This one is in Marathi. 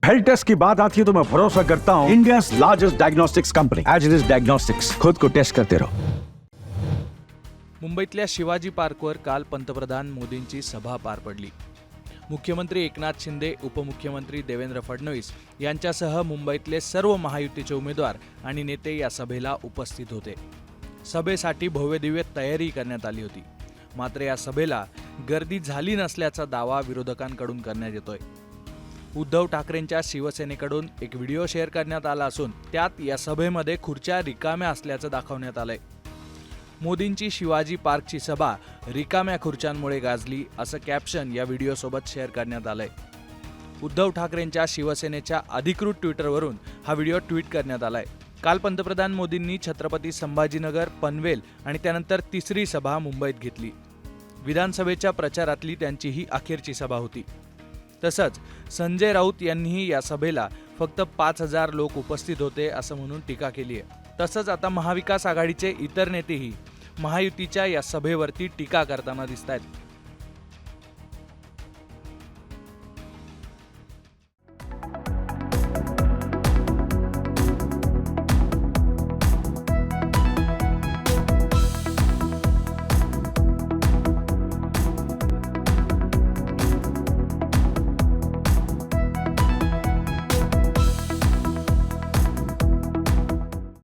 हेल्थ टेस्ट की बात आती है तो मैं भरोसा करता हूँ इंडिया लार्जेस्ट डायग्नोस्टिक्स कंपनी एजिस डायग्नोस्टिक्स। खुद को टेस्ट करते रहो। मुंबईतल्या शिवाजी पार्कवर काल पंतप्रधान मोदींची सभा पार पडली। मुख्यमंत्री एकनाथ शिंदे, उपमुख्यमंत्री देवेंद्र फडणवीस यांच्यासह मुंबईतले सर्व महायुतीचे उमेदवार आणि नेते या सभेला उपस्थित होते। सभेसाठी भव्यदिव्य तयारी करण्यात आली होती। मात्र या सभेला गर्दी झाली नसल्याचा दावा विरोधकांकडून करण्यात येतोय। उद्धव ठाकरेंच्या शिवसेनेकडून एक व्हिडिओ शेअर करण्यात आला असून त्यात या सभेमध्ये खुर्च्या रिकाम्या असल्याचं दाखवण्यात आलंय। मोदींची शिवाजी पार्कची सभा रिकाम्या खुर्च्यांमुळे गाजली असं कॅप्शन या व्हिडिओसोबत शेअर करण्यात आलंय। उद्धव ठाकरेंच्या शिवसेनेच्या अधिकृत ट्विटरवरून हा व्हिडिओ ट्विट करण्यात आलाय। काल पंतप्रधान मोदींनी छत्रपती संभाजीनगर, पनवेल आणि त्यानंतर तिसरी सभा मुंबईत घेतली। विधानसभेच्या प्रचारातली त्यांची ही अखेरची सभा होती। तसंच संजय राऊत यांनीही या सभेला फक्त 5,000 लोक उपस्थित होते असं म्हणून टीका केली आहे। तसंच आता महाविकास आघाडीचे इतर नेतेही महायुतीच्या या सभेवरती टीका करताना दिसतायत।